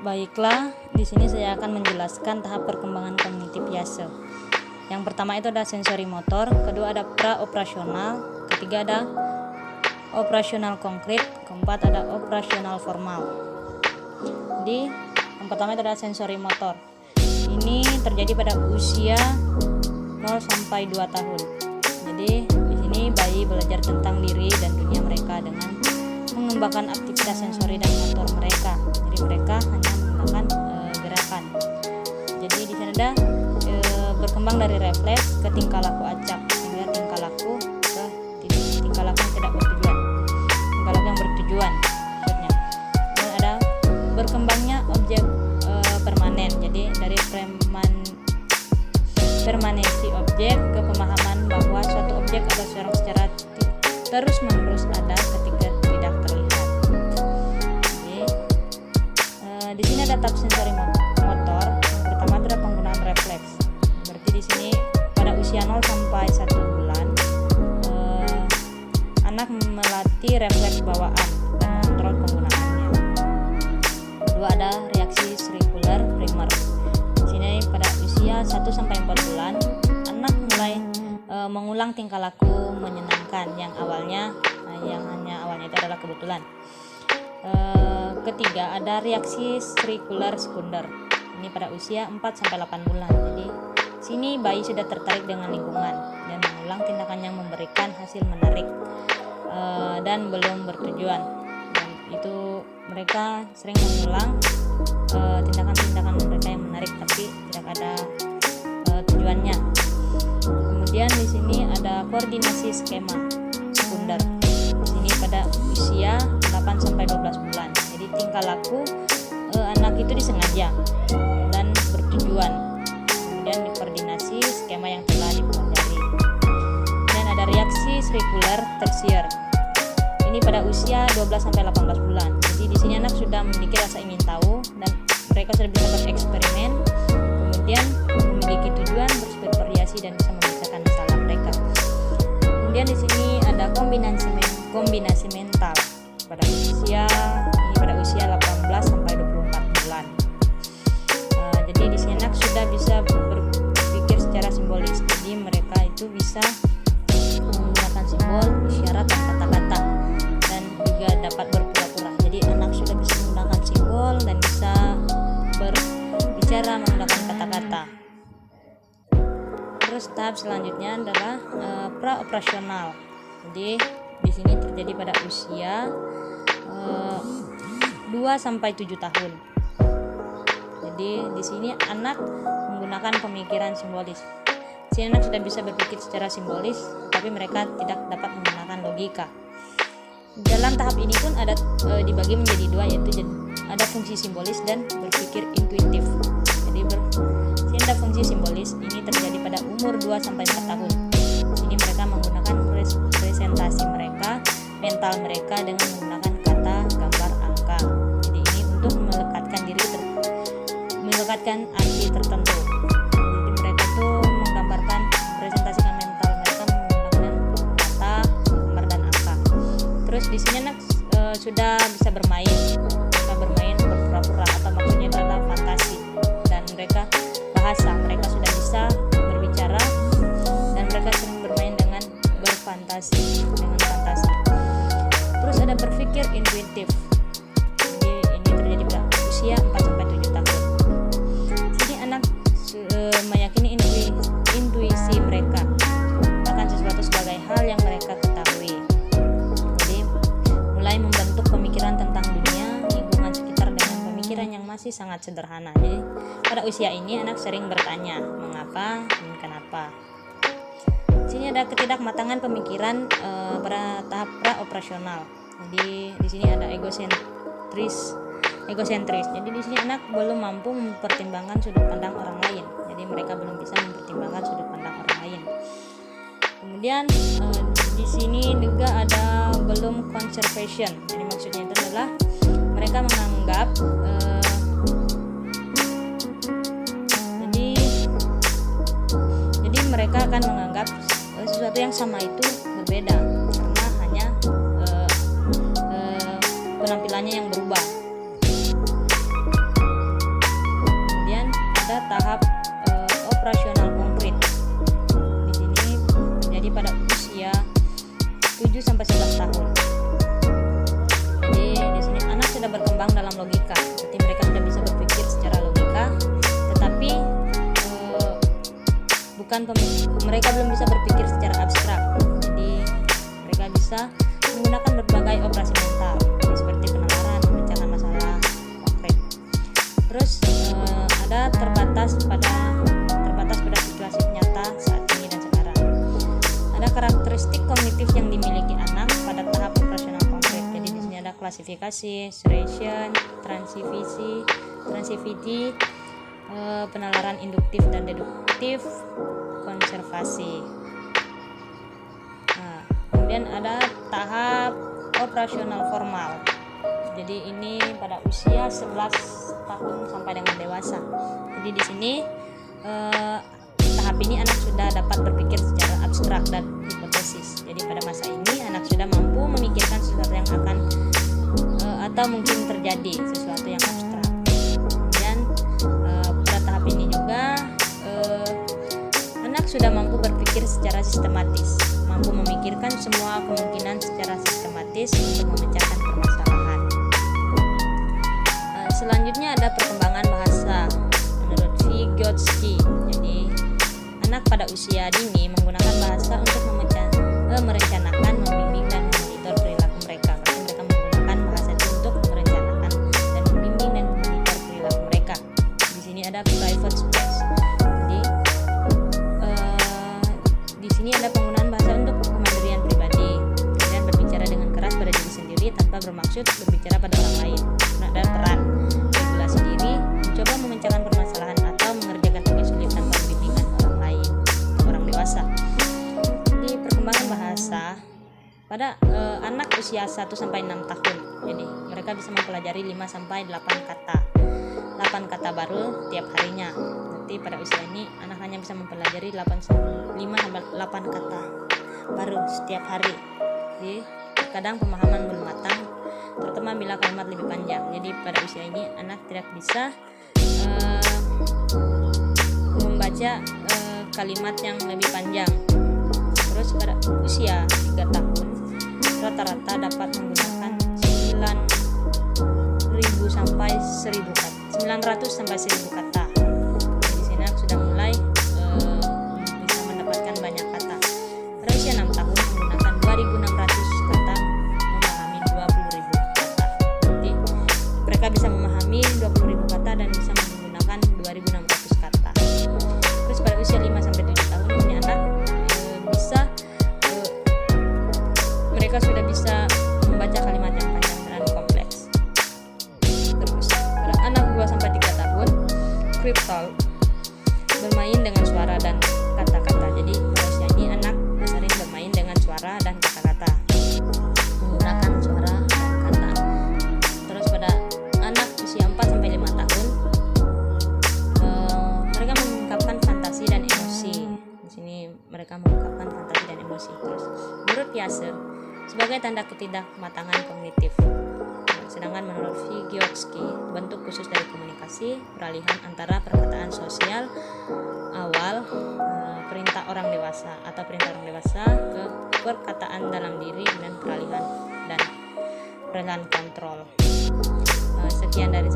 Baiklah, di sini saya akan menjelaskan tahap perkembangan kognitif Yase. Yang pertama itu ada sensori motor, kedua ada pra-operasional, ketiga ada operasional konkret, keempat ada operasional formal. Jadi, yang pertama itu ada sensori motor. Ini terjadi pada usia 0 sampai 2 tahun. Jadi, di sini bayi belajar tentang diri dan dunia mereka dengan mengembangkan aktivitas sensori dan motor mereka. Jadi mereka hanya menggunakan gerakan. Jadi di sana ada berkembang dari refleks ke tingkah laku acak, hingga tingkah laku ke tingkah laku yang tidak bertujuan, tingkah laku yang bertujuan maksudnya. Dan ada berkembangnya objek permanen. Jadi dari permanensi objek ke pemahaman bahwa suatu objek atau secara terus menerus ada ketika tidak terlihat. Jadi di sini ada tahap sensori motor. Yang pertama itu ada penggunaan refleks. Berarti di sini pada usia 0 sampai 1 bulan anak melatih refleks bawaan dan mengontrol penggunaannya. Kedua ada reaksi serikuler primer. Di sini pada usia 1 sampai 4 bulan anak mulai mengulang tingkah laku menyenangkan yang awalnya itu adalah kebetulan. Ketiga ada reaksi serikuler sekunder. Ini pada usia 4 sampai 8 bulan. Jadi sini bayi sudah tertarik dengan lingkungan dan mengulang tindakan yang memberikan hasil menarik dan belum bertujuan. Dan itu mereka sering mengulang tindakan-tindakan mereka yang menarik tapi tidak ada tujuannya. Kemudian di sini ada koordinasi skema sekunder. Di sini pada usia 8 sampai 12 bulan. Jadi tingkah laku anak itu disengaja dan bertujuan. Kemudian dikoordinasi skema yang telah dipelajari. Dan ada reaksi serikuler tersier. Ini pada usia 12 sampai 18 bulan. Jadi di sini anak sudah memiliki rasa ingin tahu dan mereka sudah bisa bereksperimen. Kemudian memiliki tujuan, bervariasi dan bisa memecahkan masalah mereka. Kemudian di sini ada kombinasi mental pada usia 18 sampai 24 bulan. Jadi di sini anak sudah bisa berpikir secara simbolis. Jadi mereka itu bisa menggunakan simbol, isyarat dan kata-kata dan juga dapat berpura-pura. Jadi anak sudah bisa menggunakan simbol dan bisa berbicara menggunakan kata-kata. Terus tahap selanjutnya adalah pra-operasional. Jadi di sini terjadi pada usia 2 sampai 7 tahun. Jadi di sini anak menggunakan pemikiran simbolis. Di sini anak sudah bisa berpikir secara simbolis, tapi mereka tidak dapat menggunakan logika. Dalam tahap ini pun ada dibagi menjadi 2, yaitu ada fungsi simbolis dan berpikir intuitif. Jadi sini ada fungsi simbolis, ini terjadi pada umur 2 sampai 4 tahun. Ini mereka menggunakan presentasi mereka, mental mereka dengan menggunakan kata, gambar, angka. Jadi ini untuk melekatkan arti tertentu. Jadi mereka tuh menggambarkan, presentasikan mental mereka menggunakan kata, gambar dan angka. Terus di sini anak sudah bisa bermain berpura-pura atau maksudnya adalah fantasi, dan mereka mereka sudah bisa berbicara dan mereka sering bermain dengan fantasi. Terus ada berpikir intuitif. Jadi ini terjadi pada usia 4 sampai 7 tahun. Jadi anak meyakini intuisi mereka akan sesuatu sebagai hal yang mereka ketahui. Jadi mulai membentuk pemikiran tentang dunia, lingkungan sekitar dengan pemikiran yang masih sangat sederhana. Jadi pada usia ini anak sering bertanya mengapa dan kenapa. Sini ada ketidakmatangan pemikiran pada tahap pra-operasional. Jadi di sini ada egosentris. Jadi di sini anak belum mampu mempertimbangkan sudut pandang orang lain. Jadi mereka belum bisa mempertimbangkan sudut pandang orang lain. Kemudian di sini juga ada belum conservation. Jadi maksudnya itu adalah mereka menganggap jadi mereka akan menganggap sesuatu yang sama itu berbeda karena hanya penampilannya yang berubah. tahap operasional konkret. Di sini terjadi pada usia 7 sampai 11 tahun. Jadi di sini anak sudah berkembang dalam logika. Jadi mereka sudah bisa berpikir secara logika, tetapi mereka belum bisa berpikir secara abstrak. Jadi mereka bisa menggunakan berbagai operasi mental seperti penalaran, memecahkan masalah konkret. Terus ada terbatas pada situasi nyata saat ini dan sekarang. Ada karakteristik kognitif yang dimiliki anak pada tahap operasional konkret. Jadi di sini ada klasifikasi, serration, transivity, penalaran induktif dan deduktif, konservasi. Nah, kemudian ada tahap operasional formal. Jadi ini pada usia 11 tahun sampai dengan dewasa. Jadi di sini tahap ini anak sudah dapat berpikir secara abstrak dan hipotesis. Jadi pada masa ini anak sudah mampu memikirkan sesuatu yang akan atau mungkin terjadi, sesuatu yang abstrak. Kemudian pada tahap ini juga anak sudah mampu berpikir secara sistematis, mampu memikirkan semua kemungkinan secara sistematis untuk memecahkan permasalahan. Selanjutnya ada perkembangan bahasa menurut Vygotsky. Jadi anak pada usia dini menggunakan bahasa untuk merencanakan, membimbing dan memonitor perilaku mereka. Berarti mereka menggunakan bahasa itu untuk merencanakan dan membimbing dan memonitor perilaku mereka. Di sini ada private space. Jadi di sini ada penggunaan bahasa untuk kemandirian pribadi. Kemudian berbicara dengan keras pada diri sendiri tanpa bermaksud berbicara pada orang lain. Ada peran regulasi diri, mencoba memecahkan permasalahan atau mengerjakan tugas sulit tanpa bimbingan orang lain, orang dewasa. Di perkembangan bahasa pada anak usia 1 sampai 6 tahun. Jadi mereka bisa mempelajari 5 sampai 8 kata. 8 kata baru tiap harinya. Nanti pada usia ini anak hanya bisa mempelajari 5 sampai 8 kata baru setiap hari. Jadi kadang pemahaman belum matang, terutama bila kalimat lebih panjang. Jadi pada usia ini anak tidak bisa membaca kalimat yang lebih panjang. Terus pada usia 3 tahun rata-rata dapat menggunakan 900 sampai 1000 kata. Di sini sudah mulai bisa mendapatkan banyak kata. Pada usia 6 tahun menggunakan 2600 kata, memahami 20.000 kata. Jadi mereka bisa memahami 20.000 kata dan bisa menggunakan 2600 kata. Terus pada usia 5 sampai 7 tahun ini anak mereka sudah bisa membaca kalimat yang panjang dan kompleks. Terus pada anak 2 sampai 3 tahun cryptal, bermain dengan suara dan kata-kata. Jadi pada usia ini anak sering bermain dengan suara dan kata-kata, menggunakan suara dan kata. Terus pada anak usia 4 sampai 5 tahun mereka mengungkapkan fantasi dan emosi. Di sini mereka mengungkapkan fantasi dan emosi. Terus menurut Piaget sebagai tanda ketidakmatangan kognitif. Sedangkan menurut Vygotsky, bentuk khusus dari komunikasi, peralihan antara perkataan sosial awal, perintah orang dewasa ke perkataan dalam diri dan peralihan kontrol. Sekian dari